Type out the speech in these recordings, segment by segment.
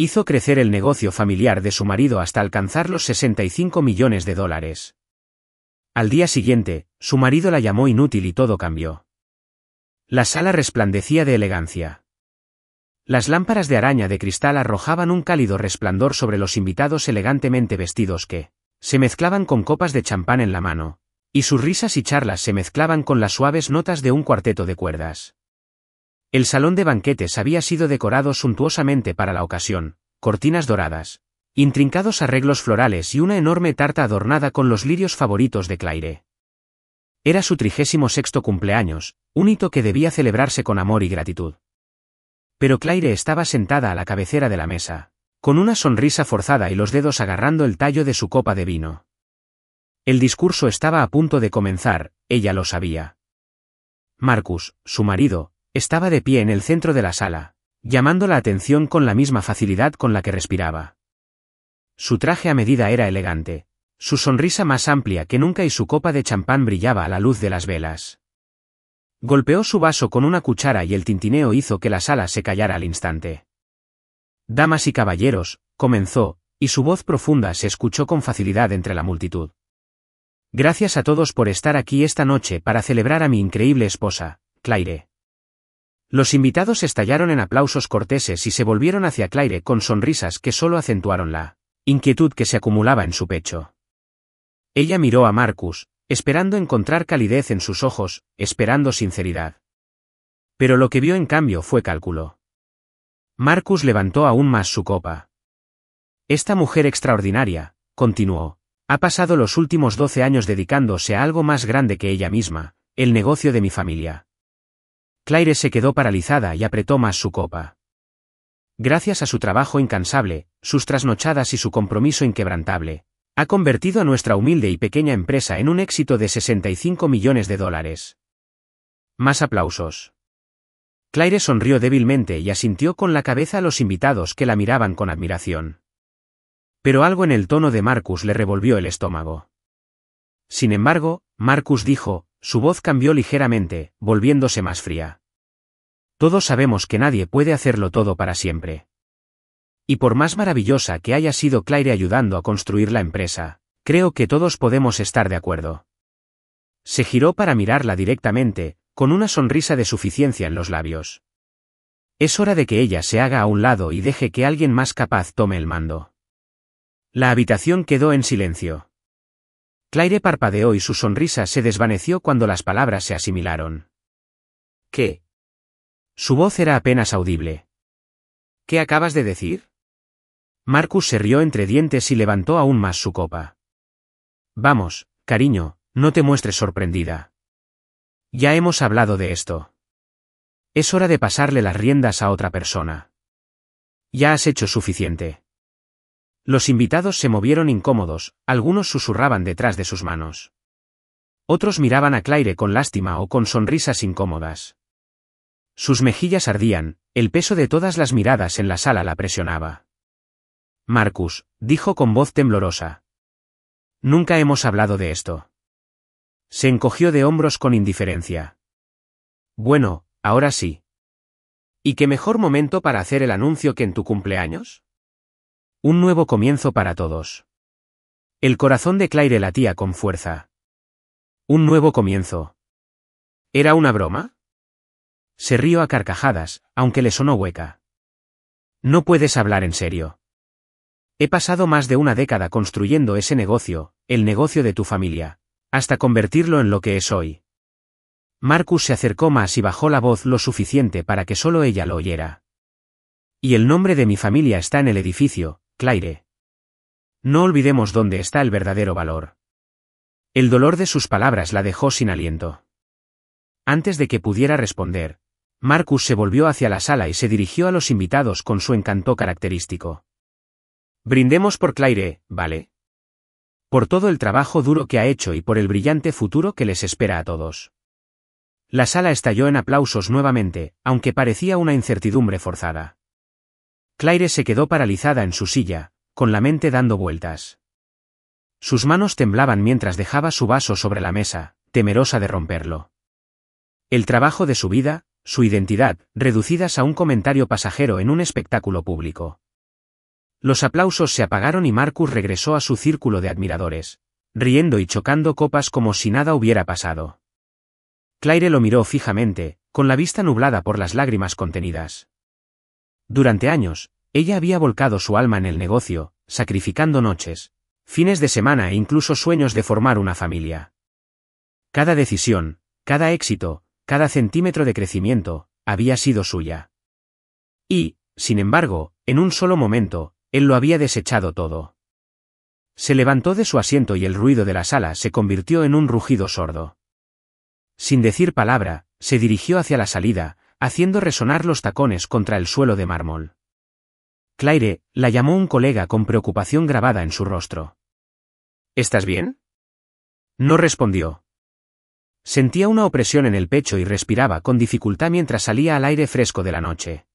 Hizo crecer el negocio familiar de su marido hasta alcanzar los $65 millones. Al día siguiente, su marido la llamó inútil y todo cambió. La sala resplandecía de elegancia. Las lámparas de araña de cristal arrojaban un cálido resplandor sobre los invitados elegantemente vestidos que se mezclaban con copas de champán en la mano, y sus risas y charlas se mezclaban con las suaves notas de un cuarteto de cuerdas. El salón de banquetes había sido decorado suntuosamente para la ocasión, cortinas doradas, intrincados arreglos florales y una enorme tarta adornada con los lirios favoritos de Claire. Era su 36º cumpleaños, un hito que debía celebrarse con amor y gratitud. Pero Claire estaba sentada a la cabecera de la mesa, con una sonrisa forzada y los dedos agarrando el tallo de su copa de vino. El discurso estaba a punto de comenzar, ella lo sabía. Marcus, su marido, estaba de pie en el centro de la sala, llamando la atención con la misma facilidad con la que respiraba. Su traje a medida era elegante, su sonrisa más amplia que nunca y su copa de champán brillaba a la luz de las velas. Golpeó su vaso con una cuchara y el tintineo hizo que la sala se callara al instante. Damas y caballeros, comenzó, y su voz profunda se escuchó con facilidad entre la multitud. Gracias a todos por estar aquí esta noche para celebrar a mi increíble esposa, Claire. Los invitados estallaron en aplausos corteses y se volvieron hacia Claire con sonrisas que solo acentuaron la inquietud que se acumulaba en su pecho. Ella miró a Marcus, esperando encontrar calidez en sus ojos, esperando sinceridad. Pero lo que vio en cambio fue cálculo. Marcus levantó aún más su copa. Esta mujer extraordinaria, continuó, ha pasado los últimos 12 años dedicándose a algo más grande que ella misma, el negocio de mi familia. Claire se quedó paralizada y apretó más su copa. Gracias a su trabajo incansable, sus trasnochadas y su compromiso inquebrantable, ha convertido a nuestra humilde y pequeña empresa en un éxito de $65 millones. Más aplausos. Claire sonrió débilmente y asintió con la cabeza a los invitados que la miraban con admiración. Pero algo en el tono de Marcus le revolvió el estómago. Sin embargo, Marcus dijo, su voz cambió ligeramente, volviéndose más fría. Todos sabemos que nadie puede hacerlo todo para siempre. Y por más maravillosa que haya sido Claire ayudando a construir la empresa, creo que todos podemos estar de acuerdo. Se giró para mirarla directamente, con una sonrisa de suficiencia en los labios. Es hora de que ella se haga a un lado y deje que alguien más capaz tome el mando. La habitación quedó en silencio. Claire parpadeó y su sonrisa se desvaneció cuando las palabras se asimilaron. ¿Qué? Su voz era apenas audible. ¿Qué acabas de decir? Marcus se rió entre dientes y levantó aún más su copa. Vamos, cariño, no te muestres sorprendida. Ya hemos hablado de esto. Es hora de pasarle las riendas a otra persona. Ya has hecho suficiente. Los invitados se movieron incómodos, algunos susurraban detrás de sus manos. Otros miraban a Claire con lástima o con sonrisas incómodas. Sus mejillas ardían, el peso de todas las miradas en la sala la presionaba. Marcus, dijo con voz temblorosa. Nunca hemos hablado de esto. Se encogió de hombros con indiferencia. Bueno, ahora sí. ¿Y qué mejor momento para hacer el anuncio que en tu cumpleaños? Un nuevo comienzo para todos. El corazón de Claire latía con fuerza. Un nuevo comienzo. ¿Era una broma? Se rió a carcajadas, aunque le sonó hueca. No puedes hablar en serio. He pasado más de una década construyendo ese negocio, el negocio de tu familia, hasta convertirlo en lo que es hoy. Marcus se acercó más y bajó la voz lo suficiente para que solo ella lo oyera. Y el nombre de mi familia está en el edificio, Claire. No olvidemos dónde está el verdadero valor. El dolor de sus palabras la dejó sin aliento. Antes de que pudiera responder, Marcus se volvió hacia la sala y se dirigió a los invitados con su encanto característico. Brindemos por Claire, ¿vale? Por todo el trabajo duro que ha hecho y por el brillante futuro que les espera a todos. La sala estalló en aplausos nuevamente, aunque parecía una incertidumbre forzada. Claire se quedó paralizada en su silla, con la mente dando vueltas. Sus manos temblaban mientras dejaba su vaso sobre la mesa, temerosa de romperlo. El trabajo de su vida, su identidad, reducidas a un comentario pasajero en un espectáculo público. Los aplausos se apagaron y Marcus regresó a su círculo de admiradores, riendo y chocando copas como si nada hubiera pasado. Claire lo miró fijamente, con la vista nublada por las lágrimas contenidas. Durante años, ella había volcado su alma en el negocio, sacrificando noches, fines de semana e incluso sueños de formar una familia. Cada decisión, cada éxito, cada centímetro de crecimiento, había sido suya. Y, sin embargo, en un solo momento, él lo había desechado todo. Se levantó de su asiento y el ruido de la sala se convirtió en un rugido sordo. Sin decir palabra, se dirigió hacia la salida, haciendo resonar los tacones contra el suelo de mármol. Claire, la llamó un colega con preocupación grabada en su rostro. ¿Estás bien? No respondió. Sentía una opresión en el pecho y respiraba con dificultad mientras salía al aire fresco de la noche.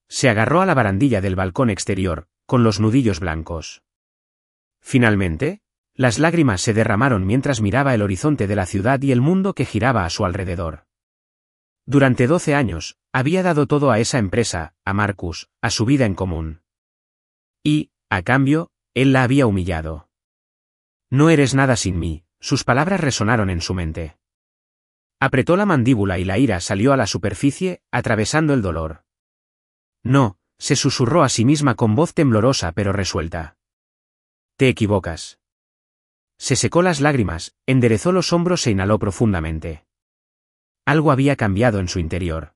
Se agarró a la barandilla del balcón exterior, con los nudillos blancos. Finalmente, las lágrimas se derramaron mientras miraba el horizonte de la ciudad y el mundo que giraba a su alrededor. Durante 12 años, había dado todo a esa empresa, a Marcus, a su vida en común. Y, a cambio, él la había humillado. No eres nada sin mí, sus palabras resonaron en su mente. Apretó la mandíbula y la ira salió a la superficie, atravesando el dolor. No, se susurró a sí misma con voz temblorosa pero resuelta. Te equivocas. Se secó las lágrimas, enderezó los hombros e inhaló profundamente. Algo había cambiado en su interior.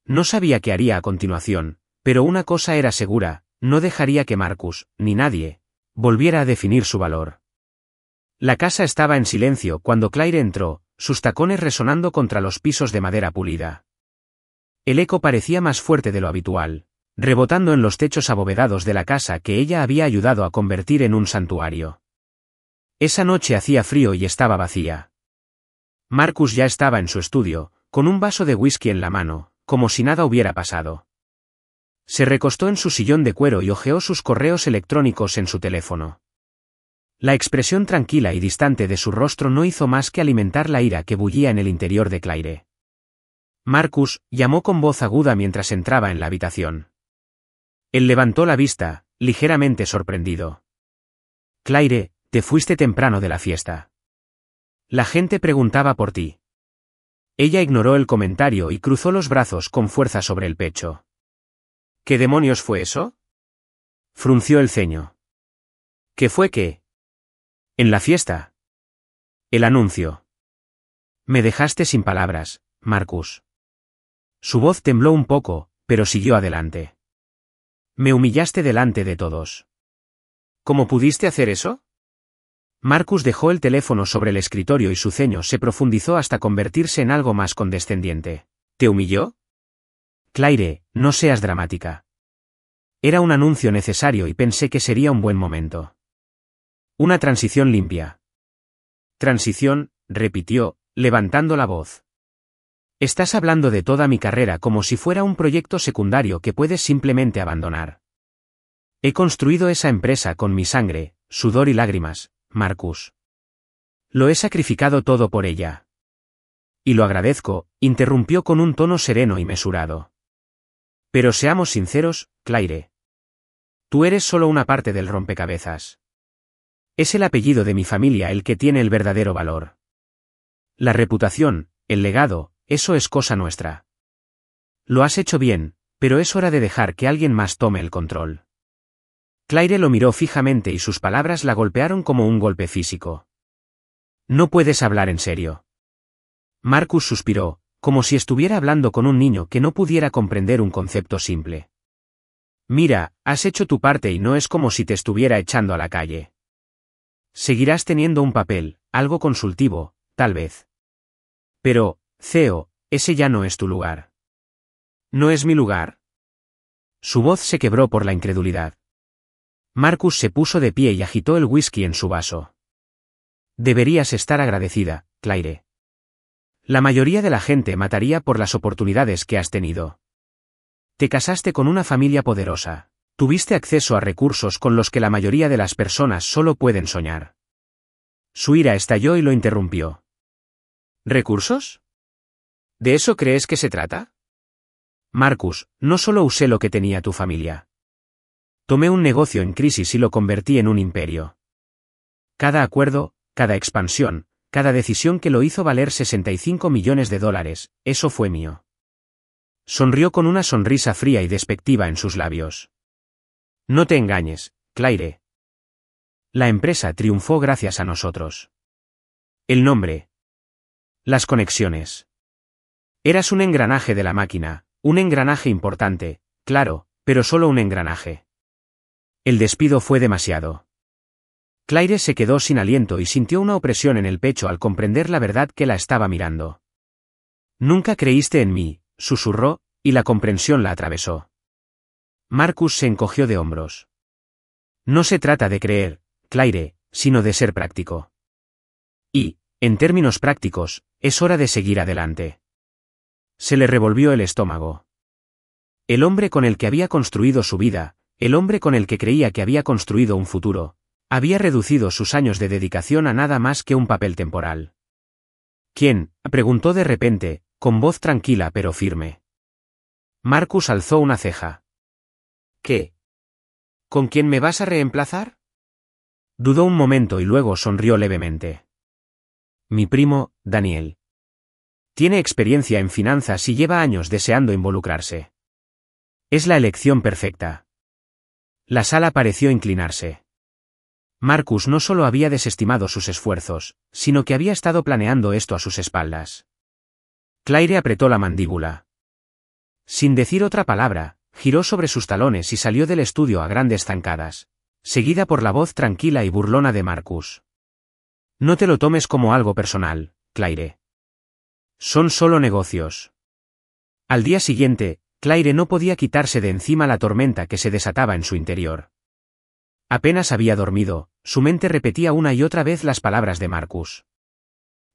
No sabía qué haría a continuación, pero una cosa era segura, no dejaría que Marcus, ni nadie, volviera a definir su valor. La casa estaba en silencio cuando Claire entró, sus tacones resonando contra los pisos de madera pulida. El eco parecía más fuerte de lo habitual, rebotando en los techos abovedados de la casa que ella había ayudado a convertir en un santuario. Esa noche hacía frío y estaba vacía. Marcus ya estaba en su estudio, con un vaso de whisky en la mano, como si nada hubiera pasado. Se recostó en su sillón de cuero y hojeó sus correos electrónicos en su teléfono. La expresión tranquila y distante de su rostro no hizo más que alimentar la ira que bullía en el interior de Claire. Marcus llamó con voz aguda mientras entraba en la habitación. Él levantó la vista, ligeramente sorprendido. Claire, te fuiste temprano de la fiesta. La gente preguntaba por ti. Ella ignoró el comentario y cruzó los brazos con fuerza sobre el pecho. ¿Qué demonios fue eso? Frunció el ceño. ¿Qué fue qué? En la fiesta. El anuncio. Me dejaste sin palabras, Marcus. Su voz tembló un poco, pero siguió adelante. Me humillaste delante de todos. ¿Cómo pudiste hacer eso? Marcus dejó el teléfono sobre el escritorio y su ceño se profundizó hasta convertirse en algo más condescendiente. ¿Te humilló? Claire, no seas dramática. Era un anuncio necesario y pensé que sería un buen momento. Una transición limpia. Transición, repitió, levantando la voz. Estás hablando de toda mi carrera como si fuera un proyecto secundario que puedes simplemente abandonar. He construido esa empresa con mi sangre, sudor y lágrimas, Marcus. Lo he sacrificado todo por ella. Y lo agradezco, interrumpió con un tono sereno y mesurado. Pero seamos sinceros, Claire. Tú eres solo una parte del rompecabezas. Es el apellido de mi familia el que tiene el verdadero valor. La reputación, el legado, eso es cosa nuestra. Lo has hecho bien, pero es hora de dejar que alguien más tome el control. Claire lo miró fijamente y sus palabras la golpearon como un golpe físico. No puedes hablar en serio. Marcus suspiró, como si estuviera hablando con un niño que no pudiera comprender un concepto simple. Mira, has hecho tu parte y no es como si te estuviera echando a la calle. Seguirás teniendo un papel, algo consultivo, tal vez. Pero, CEO, ese ya no es tu lugar. ¿No es mi lugar? Su voz se quebró por la incredulidad. Marcus se puso de pie y agitó el whisky en su vaso. Deberías estar agradecida, Claire. La mayoría de la gente mataría por las oportunidades que has tenido. Te casaste con una familia poderosa. Tuviste acceso a recursos con los que la mayoría de las personas solo pueden soñar. Su ira estalló y lo interrumpió. ¿Recursos? ¿De eso crees que se trata? Marcus, no solo usé lo que tenía tu familia. Tomé un negocio en crisis y lo convertí en un imperio. Cada acuerdo, cada expansión, cada decisión que lo hizo valer 65 millones de dólares, eso fue mío. Sonrió con una sonrisa fría y despectiva en sus labios. No te engañes, Claire. La empresa triunfó gracias a nosotros. El nombre. Las conexiones. Eras un engranaje de la máquina, un engranaje importante, claro, pero solo un engranaje. El despido fue demasiado. Claire se quedó sin aliento y sintió una opresión en el pecho al comprender la verdad que la estaba mirando. Nunca creíste en mí, susurró, y la comprensión la atravesó. Marcus se encogió de hombros. No se trata de creer, Claire, sino de ser práctico. Y, en términos prácticos, es hora de seguir adelante. Se le revolvió el estómago. El hombre con el que había construido su vida, el hombre con el que creía que había construido un futuro, había reducido sus años de dedicación a nada más que un papel temporal. ¿Quién?, preguntó de repente, con voz tranquila pero firme. Marcus alzó una ceja. ¿Qué? ¿Con quién me vas a reemplazar? Dudó un momento y luego sonrió levemente. Mi primo, Daniel. Tiene experiencia en finanzas y lleva años deseando involucrarse. Es la elección perfecta. La sala pareció inclinarse. Marcus no solo había desestimado sus esfuerzos, sino que había estado planeando esto a sus espaldas. Claire apretó la mandíbula. Sin decir otra palabra, giró sobre sus talones y salió del estudio a grandes zancadas, seguida por la voz tranquila y burlona de Marcus. No te lo tomes como algo personal, Claire. Son solo negocios. Al día siguiente, Claire no podía quitarse de encima la tormenta que se desataba en su interior. Apenas había dormido, su mente repetía una y otra vez las palabras de Marcus.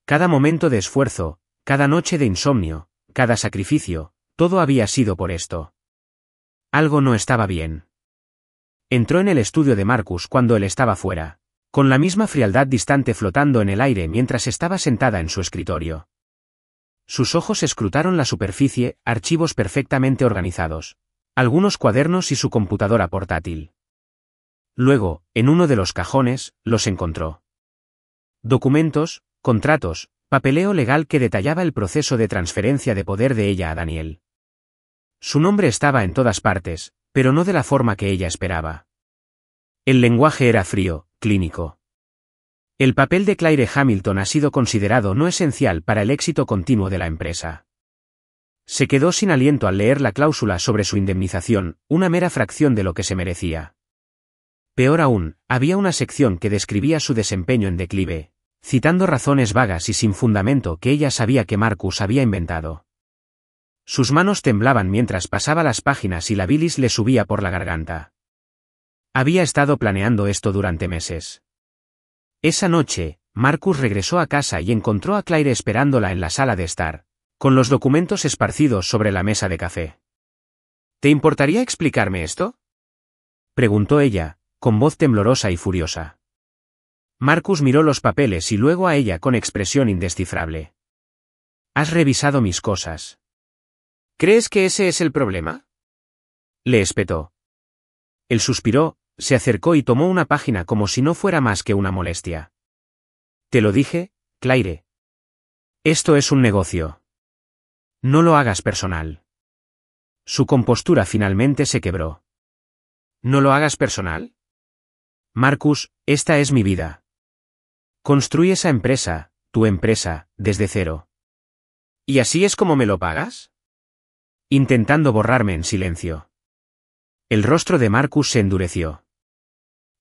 Cada momento de esfuerzo, cada noche de insomnio, cada sacrificio, todo había sido por esto. Algo no estaba bien. Entró en el estudio de Marcus cuando él estaba fuera, con la misma frialdad distante flotando en el aire mientras estaba sentada en su escritorio. Sus ojos escrutaron la superficie, archivos perfectamente organizados, algunos cuadernos y su computadora portátil. Luego, en uno de los cajones, los encontró. Documentos, contratos, papeleo legal que detallaba el proceso de transferencia de poder de ella a Daniel. Su nombre estaba en todas partes, pero no de la forma que ella esperaba. El lenguaje era frío, clínico. El papel de Claire Hamilton ha sido considerado no esencial para el éxito continuo de la empresa. Se quedó sin aliento al leer la cláusula sobre su indemnización, una mera fracción de lo que se merecía. Peor aún, había una sección que describía su desempeño en declive, citando razones vagas y sin fundamento que ella sabía que Marcus había inventado. Sus manos temblaban mientras pasaba las páginas y la bilis le subía por la garganta. Había estado planeando esto durante meses. Esa noche, Marcus regresó a casa y encontró a Claire esperándola en la sala de estar, con los documentos esparcidos sobre la mesa de café. ¿Te importaría explicarme esto?, preguntó ella, con voz temblorosa y furiosa. Marcus miró los papeles y luego a ella con expresión indescifrable. ¿Has revisado mis cosas? ¿Crees que ese es el problema?, le espetó. Él suspiró, se acercó y tomó una página como si no fuera más que una molestia. Te lo dije, Claire. Esto es un negocio. No lo hagas personal. Su compostura finalmente se quebró. ¿No lo hagas personal? Marcus, esta es mi vida. Construí esa empresa, tu empresa, desde cero. ¿Y así es como me lo pagas? Intentando borrarme en silencio. El rostro de Marcus se endureció.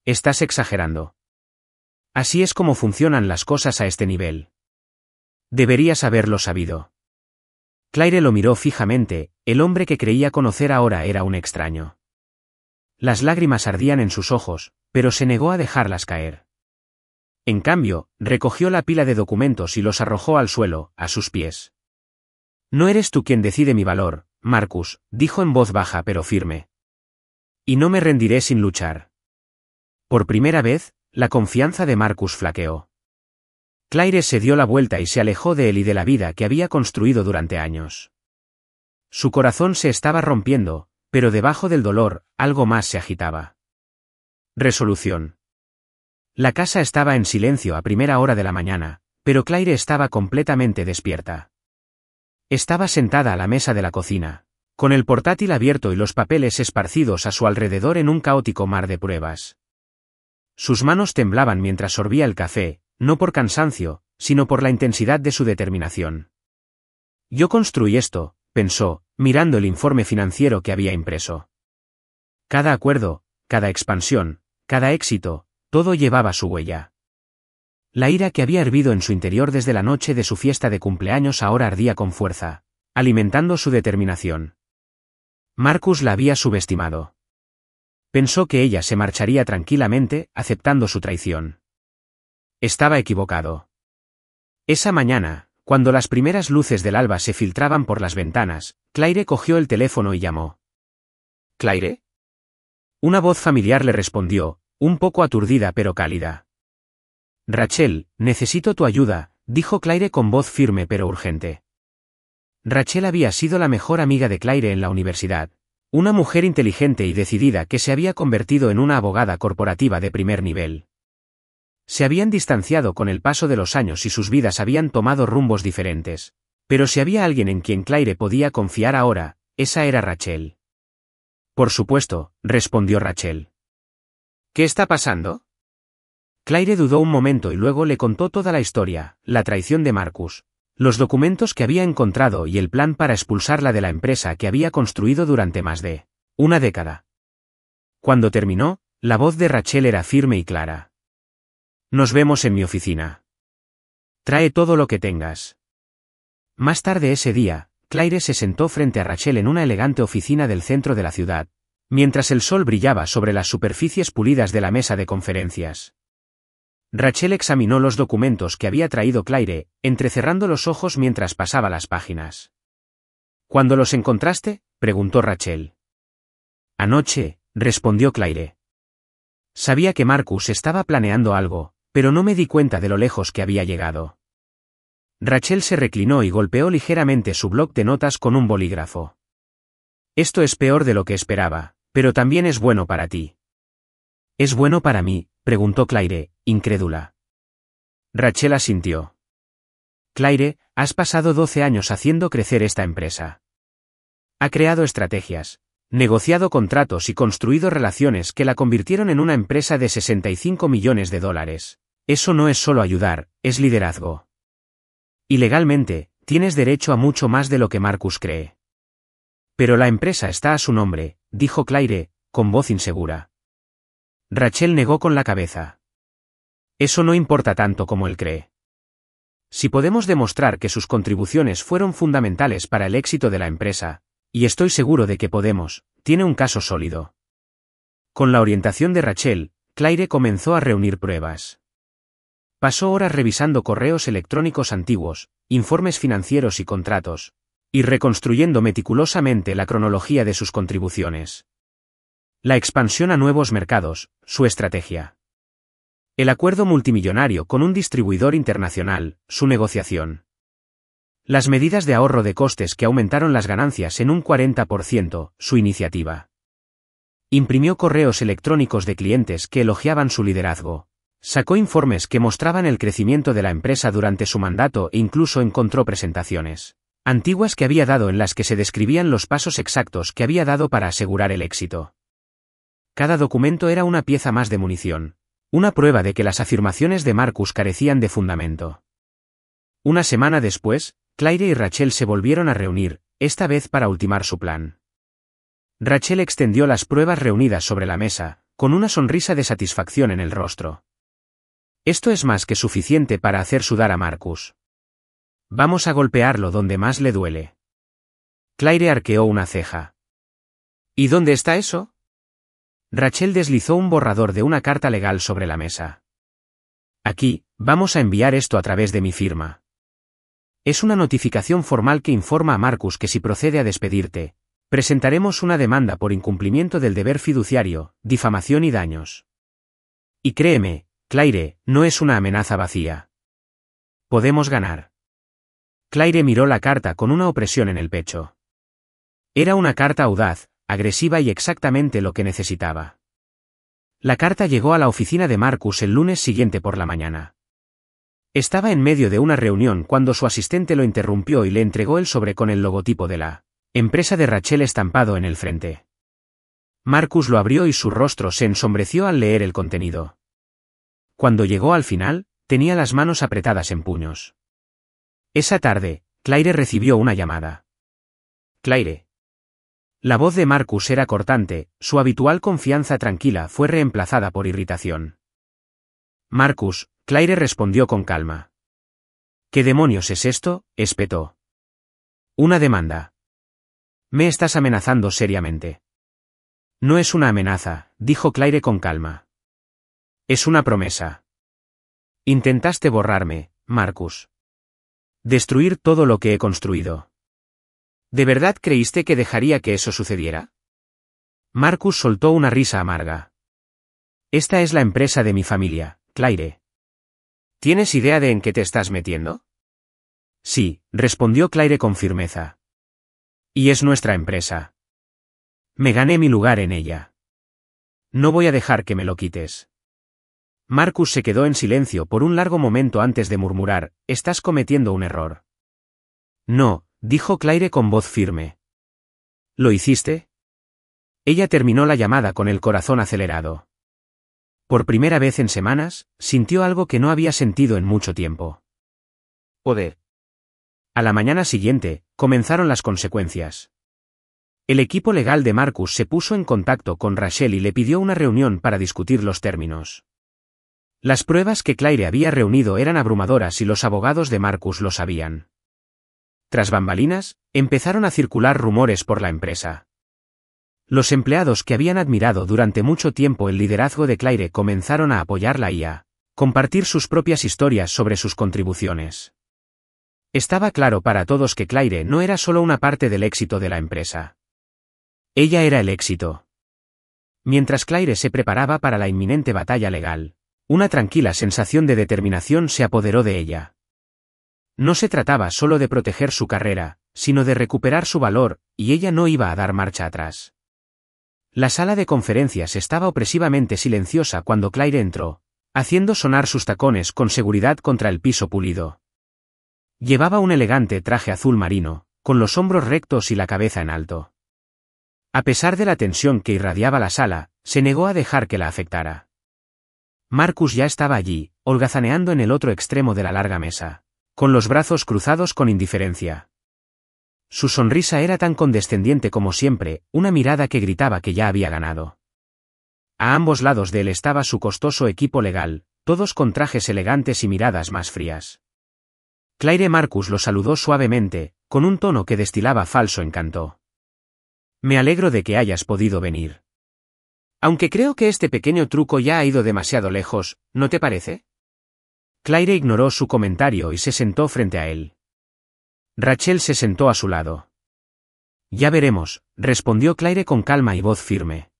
Estás exagerando. Así es como funcionan las cosas a este nivel. Deberías haberlo sabido. Claire lo miró fijamente, el hombre que creía conocer ahora era un extraño. Las lágrimas ardían en sus ojos, pero se negó a dejarlas caer. En cambio, recogió la pila de documentos y los arrojó al suelo, a sus pies. No eres tú quien decide mi valor, Marcus, dijo en voz baja pero firme. Y no me rendiré sin luchar. Por primera vez, la confianza de Marcus flaqueó. Claire se dio la vuelta y se alejó de él y de la vida que había construido durante años. Su corazón se estaba rompiendo, pero debajo del dolor, algo más se agitaba. Resolución. La casa estaba en silencio a primera hora de la mañana, pero Claire estaba completamente despierta. Estaba sentada a la mesa de la cocina, con el portátil abierto y los papeles esparcidos a su alrededor en un caótico mar de pruebas. Sus manos temblaban mientras sorbía el café, no por cansancio, sino por la intensidad de su determinación. Yo construí esto, pensó, mirando el informe financiero que había impreso. Cada acuerdo, cada expansión, cada éxito, todo llevaba su huella. La ira que había hervido en su interior desde la noche de su fiesta de cumpleaños ahora ardía con fuerza, alimentando su determinación. Marcus la había subestimado. Pensó que ella se marcharía tranquilamente, aceptando su traición. Estaba equivocado. Esa mañana, cuando las primeras luces del alba se filtraban por las ventanas, Claire cogió el teléfono y llamó. ¿Claire? Una voz familiar le respondió, un poco aturdida pero cálida. Rachel, necesito tu ayuda, dijo Claire con voz firme pero urgente. Rachel había sido la mejor amiga de Claire en la universidad, una mujer inteligente y decidida que se había convertido en una abogada corporativa de primer nivel. Se habían distanciado con el paso de los años y sus vidas habían tomado rumbos diferentes, pero si había alguien en quien Claire podía confiar ahora, esa era Rachel. Por supuesto, respondió Rachel. ¿Qué está pasando? Claire dudó un momento y luego le contó toda la historia, la traición de Marcus, los documentos que había encontrado y el plan para expulsarla de la empresa que había construido durante más de una década. Cuando terminó, la voz de Rachel era firme y clara. Nos vemos en mi oficina. Trae todo lo que tengas. Más tarde ese día, Claire se sentó frente a Rachel en una elegante oficina del centro de la ciudad, mientras el sol brillaba sobre las superficies pulidas de la mesa de conferencias. Rachel examinó los documentos que había traído Claire, entrecerrando los ojos mientras pasaba las páginas. ¿Cuándo los encontraste?, preguntó Rachel. Anoche, respondió Claire. Sabía que Marcus estaba planeando algo, pero no me di cuenta de lo lejos que había llegado. Rachel se reclinó y golpeó ligeramente su bloc de notas con un bolígrafo. Esto es peor de lo que esperaba, pero también es bueno para ti. ¿Es bueno para mí?, preguntó Claire, incrédula. Rachel asintió. Claire, has pasado 12 años haciendo crecer esta empresa. Ha creado estrategias, negociado contratos y construido relaciones que la convirtieron en una empresa de 65 millones de dólares. Eso no es solo ayudar, es liderazgo. Y legalmente, tienes derecho a mucho más de lo que Marcus cree. Pero la empresa está a su nombre, dijo Claire, con voz insegura. Rachel negó con la cabeza. Eso no importa tanto como él cree. Si podemos demostrar que sus contribuciones fueron fundamentales para el éxito de la empresa, y estoy seguro de que podemos, tiene un caso sólido. Con la orientación de Rachel, Claire comenzó a reunir pruebas. Pasó horas revisando correos electrónicos antiguos, informes financieros y contratos, y reconstruyendo meticulosamente la cronología de sus contribuciones. La expansión a nuevos mercados, su estrategia. El acuerdo multimillonario con un distribuidor internacional, su negociación. Las medidas de ahorro de costes que aumentaron las ganancias en un 40%, su iniciativa. Imprimió correos electrónicos de clientes que elogiaban su liderazgo. Sacó informes que mostraban el crecimiento de la empresa durante su mandato e incluso encontró presentaciones antiguas que había dado en las que se describían los pasos exactos que había dado para asegurar el éxito. Cada documento era una pieza más de munición, una prueba de que las afirmaciones de Marcus carecían de fundamento. Una semana después, Claire y Rachel se volvieron a reunir, esta vez para ultimar su plan. Rachel extendió las pruebas reunidas sobre la mesa, con una sonrisa de satisfacción en el rostro. Esto es más que suficiente para hacer sudar a Marcus. Vamos a golpearlo donde más le duele. Claire arqueó una ceja. ¿Y dónde está eso? Rachel deslizó un borrador de una carta legal sobre la mesa. Aquí, vamos a enviar esto a través de mi firma. Es una notificación formal que informa a Marcus que si procede a despedirte, presentaremos una demanda por incumplimiento del deber fiduciario, difamación y daños. Y créeme, Claire, no es una amenaza vacía. Podemos ganar. Claire miró la carta con una opresión en el pecho. Era una carta audaz, agresiva y exactamente lo que necesitaba. La carta llegó a la oficina de Marcus el lunes siguiente por la mañana. Estaba en medio de una reunión cuando su asistente lo interrumpió y le entregó el sobre con el logotipo de la empresa de Rachel estampado en el frente. Marcus lo abrió y su rostro se ensombreció al leer el contenido. Cuando llegó al final, tenía las manos apretadas en puños. Esa tarde, Claire recibió una llamada. Claire. La voz de Marcus era cortante, su habitual confianza tranquila fue reemplazada por irritación. Marcus, Claire respondió con calma. ¿Qué demonios es esto?, espetó. Una demanda. Me estás amenazando seriamente. No es una amenaza, dijo Claire con calma. Es una promesa. Intentaste borrarme, Marcus. Destruir todo lo que he construido. ¿De verdad creíste que dejaría que eso sucediera? Marcus soltó una risa amarga. Esta es la empresa de mi familia, Claire. ¿Tienes idea de en qué te estás metiendo? Sí, respondió Claire con firmeza. Y es nuestra empresa. Me gané mi lugar en ella. No voy a dejar que me lo quites. Marcus se quedó en silencio por un largo momento antes de murmurar, estás cometiendo un error. No, dijo Claire con voz firme. ¿Lo hiciste? Ella terminó la llamada con el corazón acelerado. Por primera vez en semanas, sintió algo que no había sentido en mucho tiempo. Poder. A la mañana siguiente, comenzaron las consecuencias. El equipo legal de Marcus se puso en contacto con Rachel y le pidió una reunión para discutir los términos. Las pruebas que Claire había reunido eran abrumadoras y los abogados de Marcus lo sabían. Tras bambalinas, empezaron a circular rumores por la empresa. Los empleados que habían admirado durante mucho tiempo el liderazgo de Claire comenzaron a apoyarla y a compartir sus propias historias sobre sus contribuciones. Estaba claro para todos que Claire no era solo una parte del éxito de la empresa. Ella era el éxito. Mientras Claire se preparaba para la inminente batalla legal, una tranquila sensación de determinación se apoderó de ella. No se trataba solo de proteger su carrera, sino de recuperar su valor, y ella no iba a dar marcha atrás. La sala de conferencias estaba opresivamente silenciosa cuando Claire entró, haciendo sonar sus tacones con seguridad contra el piso pulido. Llevaba un elegante traje azul marino, con los hombros rectos y la cabeza en alto. A pesar de la tensión que irradiaba la sala, se negó a dejar que la afectara. Marcus ya estaba allí, holgazaneando en el otro extremo de la larga mesa, con los brazos cruzados con indiferencia. Su sonrisa era tan condescendiente como siempre, una mirada que gritaba que ya había ganado. A ambos lados de él estaba su costoso equipo legal, todos con trajes elegantes y miradas más frías. Claire Marcus lo saludó suavemente, con un tono que destilaba falso encanto. Me alegro de que hayas podido venir. Aunque creo que este pequeño truco ya ha ido demasiado lejos, ¿no te parece? Claire ignoró su comentario y se sentó frente a él. Rachel se sentó a su lado. Ya veremos, respondió Claire con calma y voz firme.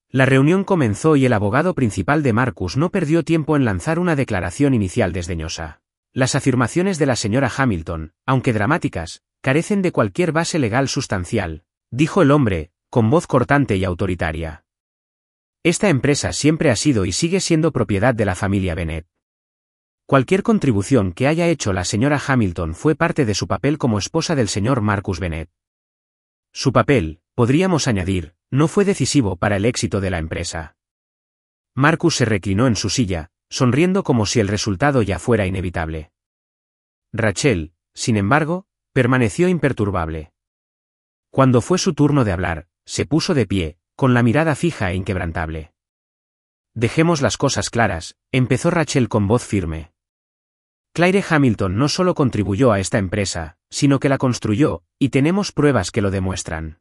La reunión comenzó y el abogado principal de Marcus no perdió tiempo en lanzar una declaración inicial desdeñosa. Las afirmaciones de la señora Hamilton, aunque dramáticas, carecen de cualquier base legal sustancial, dijo el hombre, con voz cortante y autoritaria. Esta empresa siempre ha sido y sigue siendo propiedad de la familia Bennett. Cualquier contribución que haya hecho la señora Hamilton fue parte de su papel como esposa del señor Marcus Bennett. Su papel, podríamos añadir, no fue decisivo para el éxito de la empresa. Marcus se reclinó en su silla, sonriendo como si el resultado ya fuera inevitable. Rachel, sin embargo, permaneció imperturbable. Cuando fue su turno de hablar, se puso de pie, con la mirada fija e inquebrantable. Dejemos las cosas claras, empezó Rachel con voz firme. Claire Hamilton no solo contribuyó a esta empresa, sino que la construyó, y tenemos pruebas que lo demuestran.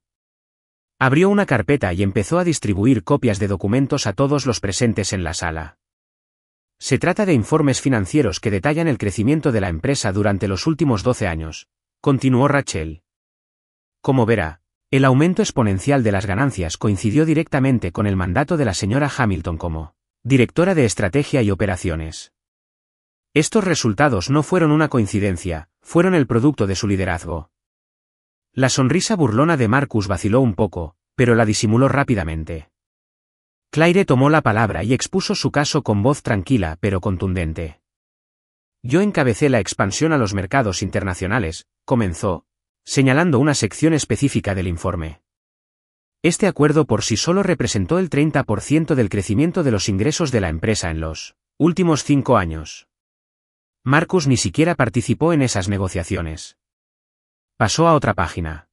Abrió una carpeta y empezó a distribuir copias de documentos a todos los presentes en la sala. Se trata de informes financieros que detallan el crecimiento de la empresa durante los últimos 12 años, continuó Rachel. Como verá, el aumento exponencial de las ganancias coincidió directamente con el mandato de la señora Hamilton como directora de estrategia y operaciones. Estos resultados no fueron una coincidencia, fueron el producto de su liderazgo. La sonrisa burlona de Marcus vaciló un poco, pero la disimuló rápidamente. Claire tomó la palabra y expuso su caso con voz tranquila pero contundente. Yo encabecé la expansión a los mercados internacionales, comenzó, señalando una sección específica del informe. Este acuerdo por sí solo representó el 30% del crecimiento de los ingresos de la empresa en los últimos 5 años. Marcus ni siquiera participó en esas negociaciones. Pasó a otra página.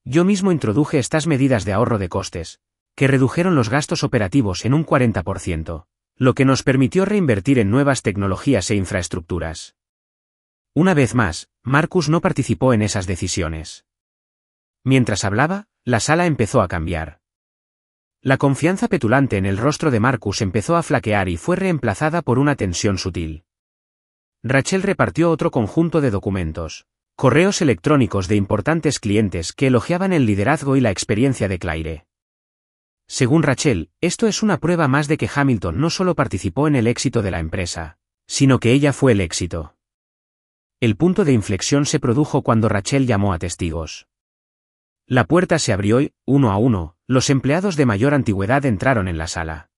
Yo mismo introduje estas medidas de ahorro de costes, que redujeron los gastos operativos en un 40%, lo que nos permitió reinvertir en nuevas tecnologías e infraestructuras. Una vez más, Marcus no participó en esas decisiones. Mientras hablaba, la sala empezó a cambiar. La confianza petulante en el rostro de Marcus empezó a flaquear y fue reemplazada por una tensión sutil. Rachel repartió otro conjunto de documentos, correos electrónicos de importantes clientes que elogiaban el liderazgo y la experiencia de Claire. Según Rachel, esto es una prueba más de que Hamilton no solo participó en el éxito de la empresa, sino que ella fue el éxito. El punto de inflexión se produjo cuando Rachel llamó a testigos. La puerta se abrió y, uno a uno, los empleados de mayor antigüedad entraron en la sala.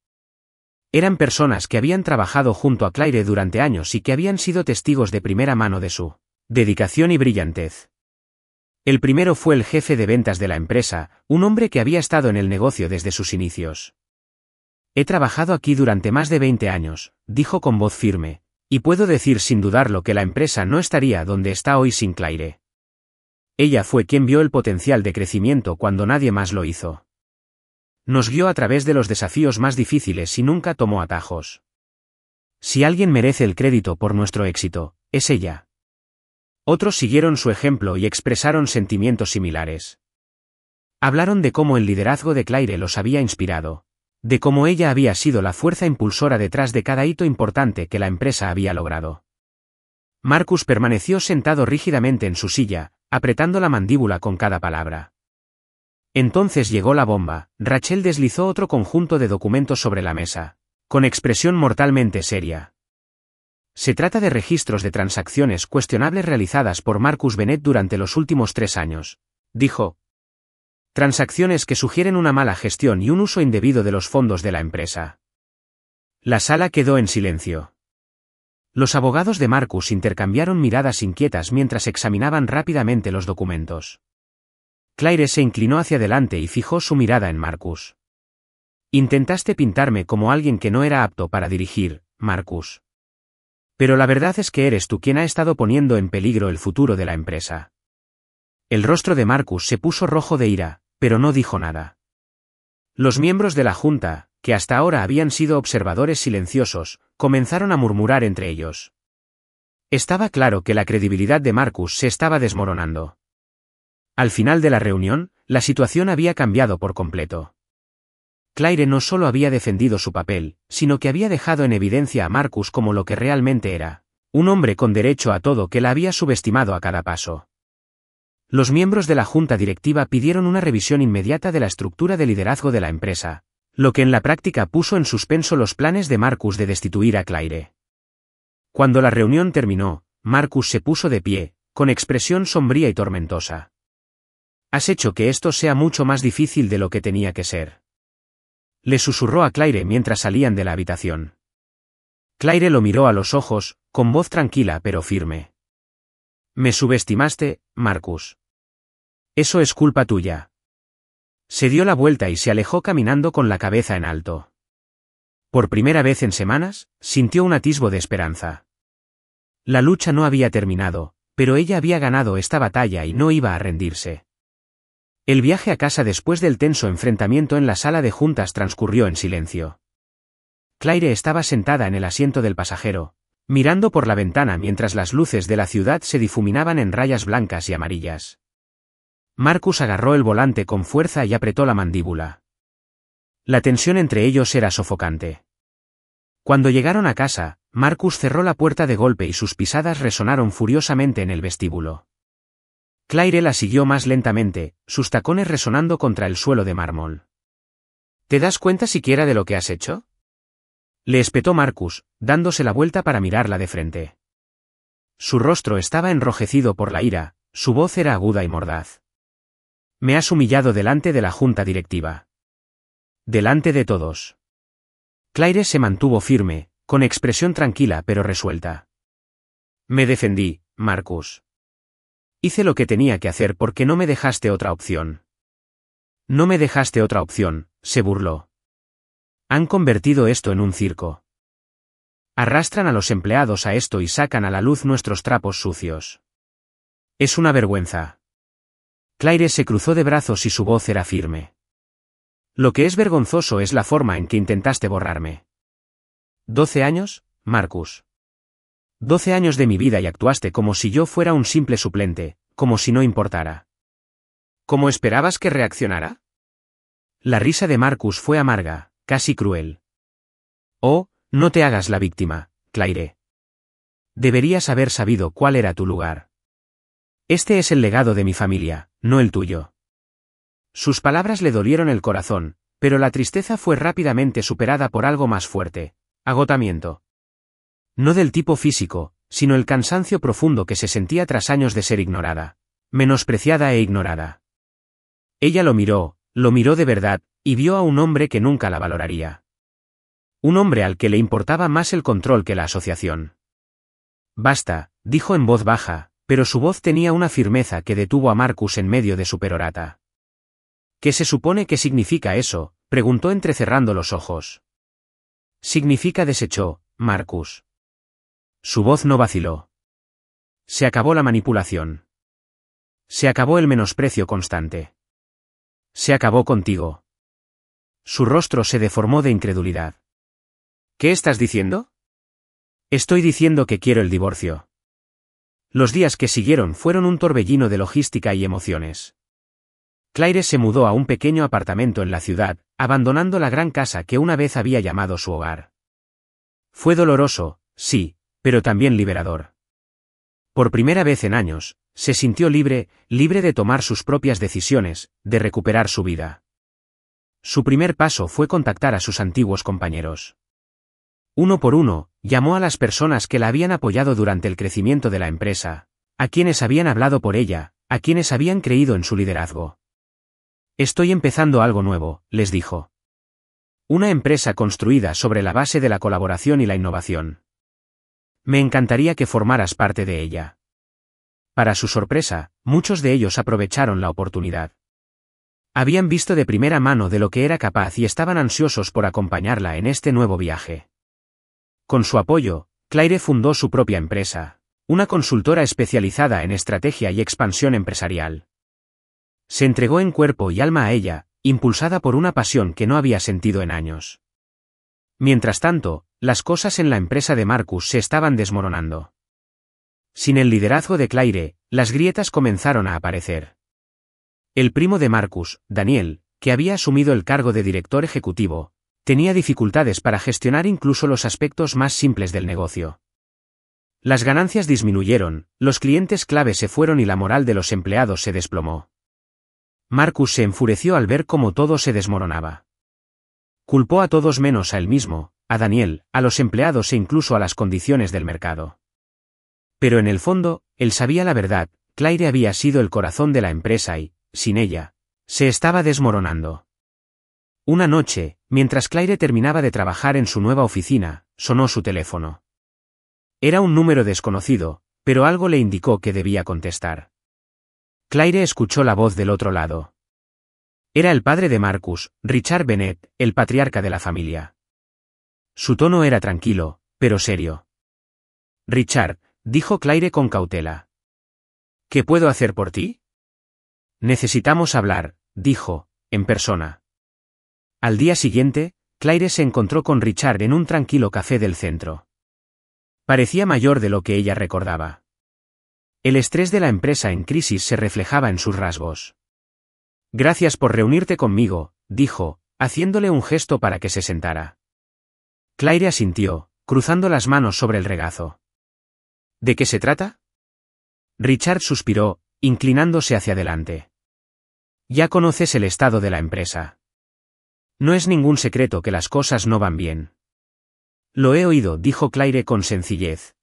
Eran personas que habían trabajado junto a Claire durante años y que habían sido testigos de primera mano de su dedicación y brillantez. El primero fue el jefe de ventas de la empresa, un hombre que había estado en el negocio desde sus inicios. He trabajado aquí durante más de 20 años, dijo con voz firme, y puedo decir sin dudarlo que la empresa no estaría donde está hoy sin Claire. Ella fue quien vio el potencial de crecimiento cuando nadie más lo hizo. Nos guió a través de los desafíos más difíciles y nunca tomó atajos. Si alguien merece el crédito por nuestro éxito, es ella. Otros siguieron su ejemplo y expresaron sentimientos similares. Hablaron de cómo el liderazgo de Claire los había inspirado, de cómo ella había sido la fuerza impulsora detrás de cada hito importante que la empresa había logrado. Marcus permaneció sentado rígidamente en su silla, apretando la mandíbula con cada palabra. Entonces llegó la bomba. Rachel deslizó otro conjunto de documentos sobre la mesa, con expresión mortalmente seria. Se trata de registros de transacciones cuestionables realizadas por Marcus Bennett durante los últimos 3 años, dijo. Transacciones que sugieren una mala gestión y un uso indebido de los fondos de la empresa. La sala quedó en silencio. Los abogados de Marcus intercambiaron miradas inquietas mientras examinaban rápidamente los documentos. Claire se inclinó hacia adelante y fijó su mirada en Marcus. Intentaste pintarme como alguien que no era apto para dirigir, Marcus. Pero la verdad es que eres tú quien ha estado poniendo en peligro el futuro de la empresa. El rostro de Marcus se puso rojo de ira, pero no dijo nada. Los miembros de la junta, que hasta ahora habían sido observadores silenciosos, comenzaron a murmurar entre ellos. Estaba claro que la credibilidad de Marcus se estaba desmoronando. Al final de la reunión, la situación había cambiado por completo. Claire no solo había defendido su papel, sino que había dejado en evidencia a Marcus como lo que realmente era, un hombre con derecho a todo que la había subestimado a cada paso. Los miembros de la junta directiva pidieron una revisión inmediata de la estructura de liderazgo de la empresa, lo que en la práctica puso en suspenso los planes de Marcus de destituir a Claire. Cuando la reunión terminó, Marcus se puso de pie, con expresión sombría y tormentosa. Has hecho que esto sea mucho más difícil de lo que tenía que ser. Le susurró a Claire mientras salían de la habitación. Claire lo miró a los ojos, con voz tranquila pero firme. Me subestimaste, Marcus. Eso es culpa tuya. Se dio la vuelta y se alejó caminando con la cabeza en alto. Por primera vez en semanas, sintió un atisbo de esperanza. La lucha no había terminado, pero ella había ganado esta batalla y no iba a rendirse. El viaje a casa después del tenso enfrentamiento en la sala de juntas transcurrió en silencio. Claire estaba sentada en el asiento del pasajero, mirando por la ventana mientras las luces de la ciudad se difuminaban en rayas blancas y amarillas. Marcus agarró el volante con fuerza y apretó la mandíbula. La tensión entre ellos era sofocante. Cuando llegaron a casa, Marcus cerró la puerta de golpe y sus pisadas resonaron furiosamente en el vestíbulo. Claire la siguió más lentamente, sus tacones resonando contra el suelo de mármol. ¿Te das cuenta siquiera de lo que has hecho? Le espetó Marcus, dándose la vuelta para mirarla de frente. Su rostro estaba enrojecido por la ira, su voz era aguda y mordaz. Me has humillado delante de la junta directiva. Delante de todos. Claire se mantuvo firme, con expresión tranquila pero resuelta. Me defendí, Marcus. Hice lo que tenía que hacer porque no me dejaste otra opción. No me dejaste otra opción, se burló. Han convertido esto en un circo. Arrastran a los empleados a esto y sacan a la luz nuestros trapos sucios. Es una vergüenza. Claire se cruzó de brazos y su voz era firme. Lo que es vergonzoso es la forma en que intentaste borrarme. 12 años, Marcus. 12 años de mi vida y actuaste como si yo fuera un simple suplente, como si no importara. ¿Cómo esperabas que reaccionara? La risa de Marcus fue amarga, casi cruel. Oh, no te hagas la víctima, Claire. Deberías haber sabido cuál era tu lugar. Este es el legado de mi familia, no el tuyo. Sus palabras le dolieron el corazón, pero la tristeza fue rápidamente superada por algo más fuerte: agotamiento. No del tipo físico, sino el cansancio profundo que se sentía tras años de ser ignorada, menospreciada e ignorada. Ella lo miró de verdad, y vio a un hombre que nunca la valoraría. Un hombre al que le importaba más el control que la asociación. Basta, dijo en voz baja, pero su voz tenía una firmeza que detuvo a Marcus en medio de su perorata. ¿Qué se supone que significa eso?, preguntó entrecerrando los ojos. Significa desechó, Marcus. Su voz no vaciló. Se acabó la manipulación. Se acabó el menosprecio constante. Se acabó contigo. Su rostro se deformó de incredulidad. ¿Qué estás diciendo? Estoy diciendo que quiero el divorcio. Los días que siguieron fueron un torbellino de logística y emociones. Claire se mudó a un pequeño apartamento en la ciudad, abandonando la gran casa que una vez había llamado su hogar. Fue doloroso, sí, pero también liberador. Por primera vez en años, se sintió libre de tomar sus propias decisiones, de recuperar su vida. Su primer paso fue contactar a sus antiguos compañeros. Uno por uno, llamó a las personas que la habían apoyado durante el crecimiento de la empresa, a quienes habían hablado por ella, a quienes habían creído en su liderazgo. Estoy empezando algo nuevo, les dijo. Una empresa construida sobre la base de la colaboración y la innovación. Me encantaría que formaras parte de ella. Para su sorpresa, muchos de ellos aprovecharon la oportunidad. Habían visto de primera mano de lo que era capaz y estaban ansiosos por acompañarla en este nuevo viaje. Con su apoyo, Claire fundó su propia empresa, una consultora especializada en estrategia y expansión empresarial. Se entregó en cuerpo y alma a ella, impulsada por una pasión que no había sentido en años. Mientras tanto, las cosas en la empresa de Marcus se estaban desmoronando. Sin el liderazgo de Claire, las grietas comenzaron a aparecer. El primo de Marcus, Daniel, que había asumido el cargo de director ejecutivo, tenía dificultades para gestionar incluso los aspectos más simples del negocio. Las ganancias disminuyeron, los clientes clave se fueron y la moral de los empleados se desplomó. Marcus se enfureció al ver cómo todo se desmoronaba. Culpó a todos menos a él mismo, a Daniel, a los empleados e incluso a las condiciones del mercado. Pero en el fondo, él sabía la verdad: Claire había sido el corazón de la empresa y, sin ella, se estaba desmoronando. Una noche, mientras Claire terminaba de trabajar en su nueva oficina, sonó su teléfono. Era un número desconocido, pero algo le indicó que debía contestar. Claire escuchó la voz del otro lado. Era el padre de Marcus, Richard Bennett, el patriarca de la familia. Su tono era tranquilo, pero serio. Richard, dijo Claire con cautela. ¿Qué puedo hacer por ti? Necesitamos hablar, dijo, en persona. Al día siguiente, Claire se encontró con Richard en un tranquilo café del centro. Parecía mayor de lo que ella recordaba. El estrés de la empresa en crisis se reflejaba en sus rasgos. Gracias por reunirte conmigo, dijo, haciéndole un gesto para que se sentara. Claire asintió, cruzando las manos sobre el regazo. ¿De qué se trata? Richard suspiró, inclinándose hacia adelante. Ya conoces el estado de la empresa. No es ningún secreto que las cosas no van bien. Lo he oído, dijo Claire con sencillez.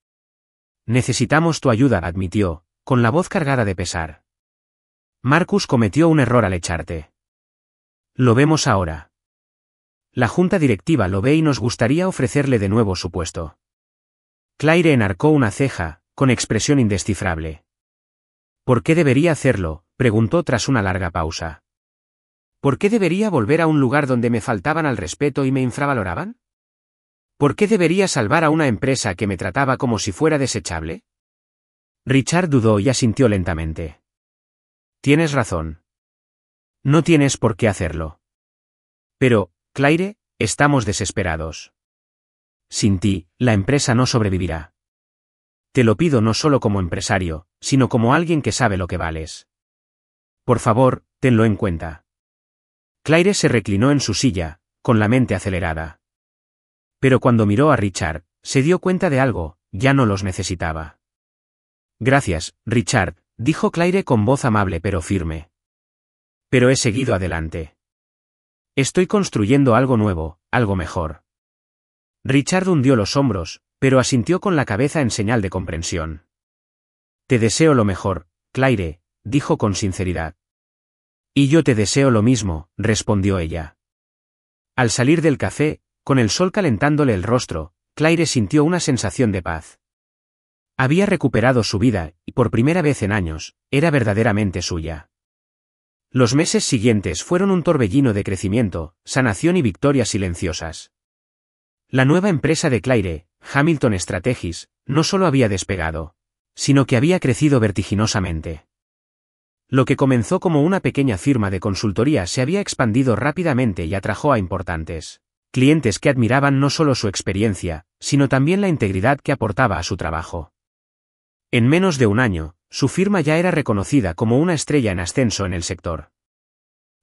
Necesitamos tu ayuda, admitió, con la voz cargada de pesar. Marcus cometió un error al echarte. Lo vemos ahora. La junta directiva lo ve y nos gustaría ofrecerle de nuevo su puesto. Claire enarcó una ceja, con expresión indescifrable. ¿Por qué debería hacerlo?, preguntó tras una larga pausa. ¿Por qué debería volver a un lugar donde me faltaban al respeto y me infravaloraban? ¿Por qué debería salvar a una empresa que me trataba como si fuera desechable? Richard dudó y asintió lentamente. Tienes razón. No tienes por qué hacerlo. Pero, Claire, estamos desesperados. Sin ti, la empresa no sobrevivirá. Te lo pido no solo como empresario, sino como alguien que sabe lo que vales. Por favor, tenlo en cuenta. Claire se reclinó en su silla, con la mente acelerada. Pero cuando miró a Richard, se dio cuenta de algo, ya no los necesitaba. Gracias, Richard, dijo Claire con voz amable pero firme. Pero he seguido adelante. Estoy construyendo algo nuevo, algo mejor. Richard hundió los hombros, pero asintió con la cabeza en señal de comprensión. Te deseo lo mejor, Claire, dijo con sinceridad. Y yo te deseo lo mismo, respondió ella. Al salir del café, con el sol calentándole el rostro, Claire sintió una sensación de paz. Había recuperado su vida, y por primera vez en años, era verdaderamente suya. Los meses siguientes fueron un torbellino de crecimiento, sanación y victorias silenciosas. La nueva empresa de Claire, Hamilton Strategies, no solo había despegado, sino que había crecido vertiginosamente. Lo que comenzó como una pequeña firma de consultoría se había expandido rápidamente y atrajo a importantes clientes que admiraban no solo su experiencia, sino también la integridad que aportaba a su trabajo. En menos de un año, su firma ya era reconocida como una estrella en ascenso en el sector.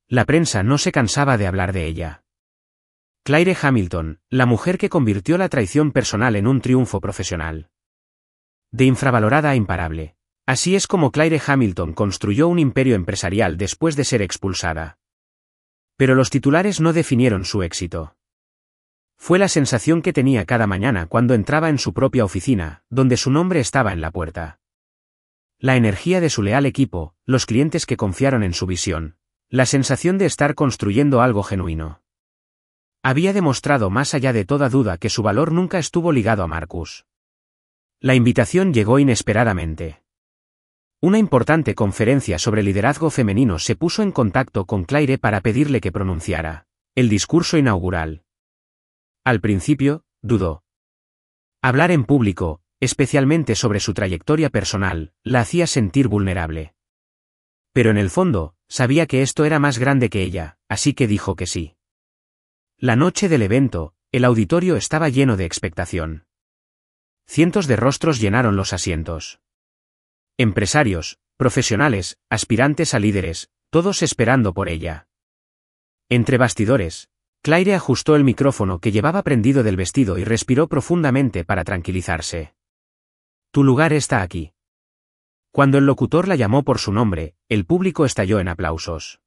La prensa no se cansaba de hablar de ella. Claire Hamilton, la mujer que convirtió la traición personal en un triunfo profesional. De infravalorada a imparable. Así es como Claire Hamilton construyó un imperio empresarial después de ser expulsada. Pero los titulares no definieron su éxito. Fue la sensación que tenía cada mañana cuando entraba en su propia oficina, donde su nombre estaba en la puerta. La energía de su leal equipo, los clientes que confiaron en su visión, la sensación de estar construyendo algo genuino. Había demostrado más allá de toda duda que su valor nunca estuvo ligado a Marcus. La invitación llegó inesperadamente. Una importante conferencia sobre liderazgo femenino se puso en contacto con Claire para pedirle que pronunciara el discurso inaugural. Al principio, dudó. Hablar en público, especialmente sobre su trayectoria personal, la hacía sentir vulnerable. Pero en el fondo, sabía que esto era más grande que ella, así que dijo que sí. La noche del evento, el auditorio estaba lleno de expectación. Cientos de rostros llenaron los asientos. Empresarios, profesionales, aspirantes a líderes, todos esperando por ella. Entre bastidores, Claire ajustó el micrófono que llevaba prendido del vestido y respiró profundamente para tranquilizarse. Tu lugar está aquí. Cuando el locutor la llamó por su nombre, el público estalló en aplausos.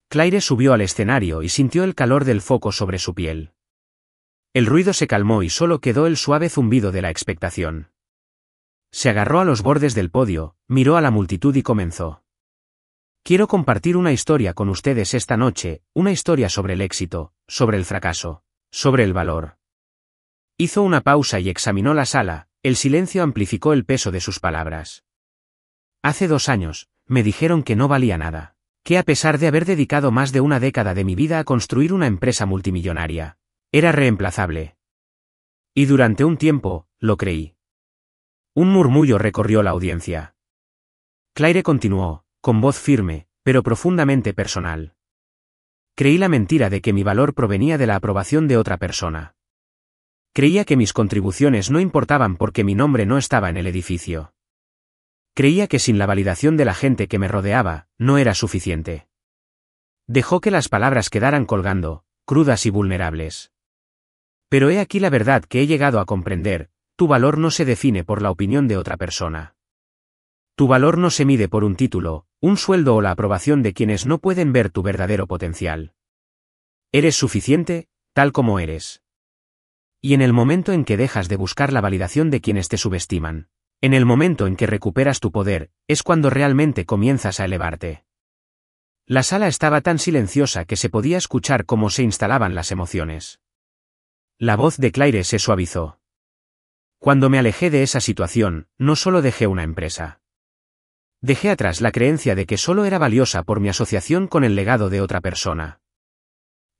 Claire subió al escenario y sintió el calor del foco sobre su piel. El ruido se calmó y solo quedó el suave zumbido de la expectación. Se agarró a los bordes del podio, miró a la multitud y comenzó. Quiero compartir una historia con ustedes esta noche, una historia sobre el éxito, sobre el fracaso, sobre el valor. Hizo una pausa y examinó la sala, el silencio amplificó el peso de sus palabras. Hace 2 años, me dijeron que no valía nada, que a pesar de haber dedicado más de una década de mi vida a construir una empresa multimillonaria, era reemplazable. Y durante un tiempo, lo creí. Un murmullo recorrió la audiencia. Claire continuó, con voz firme, pero profundamente personal. Creí la mentira de que mi valor provenía de la aprobación de otra persona. Creía que mis contribuciones no importaban porque mi nombre no estaba en el edificio. Creía que sin la validación de la gente que me rodeaba, no era suficiente. Dejó que las palabras quedaran colgando, crudas y vulnerables. Pero he aquí la verdad que he llegado a comprender, tu valor no se define por la opinión de otra persona. Tu valor no se mide por un título, un sueldo o la aprobación de quienes no pueden ver tu verdadero potencial. Eres suficiente, tal como eres. Y en el momento en que dejas de buscar la validación de quienes te subestiman, en el momento en que recuperas tu poder, es cuando realmente comienzas a elevarte. La sala estaba tan silenciosa que se podía escuchar cómo se instalaban las emociones. La voz de Claire se suavizó. Cuando me alejé de esa situación, no solo dejé una empresa. Dejé atrás la creencia de que solo era valiosa por mi asociación con el legado de otra persona.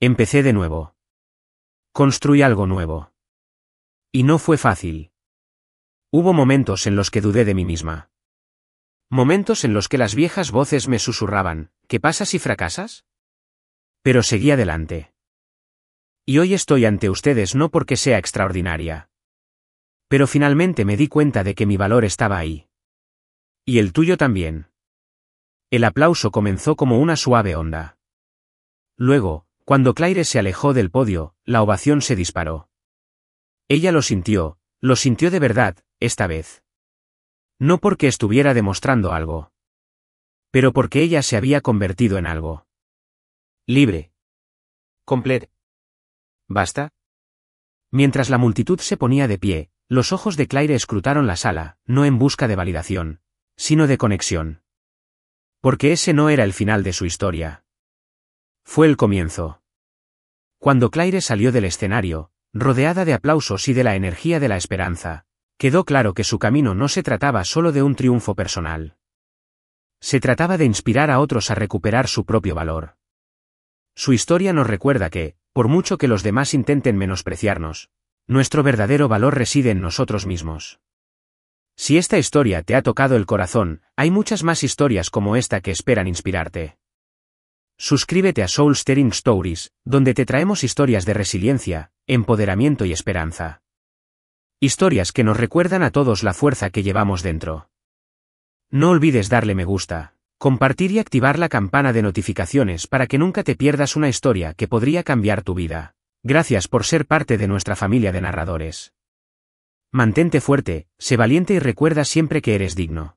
Empecé de nuevo. Construí algo nuevo. Y no fue fácil. Hubo momentos en los que dudé de mí misma. Momentos en los que las viejas voces me susurraban, ¿qué pasa si fracasas? Pero seguí adelante. Y hoy estoy ante ustedes no porque sea extraordinaria. Pero finalmente me di cuenta de que mi valor estaba ahí. Y el tuyo también. El aplauso comenzó como una suave onda. Luego, cuando Claire se alejó del podio, la ovación se disparó. Ella lo sintió de verdad, esta vez. No porque estuviera demostrando algo. Pero porque ella se había convertido en algo. Libre. Completo. ¿Basta? Mientras la multitud se ponía de pie, los ojos de Claire escrutaron la sala, no en busca de validación, sino de conexión. Porque ese no era el final de su historia. Fue el comienzo. Cuando Claire salió del escenario, rodeada de aplausos y de la energía de la esperanza, quedó claro que su camino no se trataba solo de un triunfo personal. Se trataba de inspirar a otros a recuperar su propio valor. Su historia nos recuerda que, por mucho que los demás intenten menospreciarnos, nuestro verdadero valor reside en nosotros mismos. Si esta historia te ha tocado el corazón, hay muchas más historias como esta que esperan inspirarte. Suscríbete a Soul Stirring Stories, donde te traemos historias de resiliencia, empoderamiento y esperanza. Historias que nos recuerdan a todos la fuerza que llevamos dentro. No olvides darle me gusta, compartir y activar la campana de notificaciones para que nunca te pierdas una historia que podría cambiar tu vida. Gracias por ser parte de nuestra familia de narradores. Mantente fuerte, sé valiente y recuerda siempre que eres digno.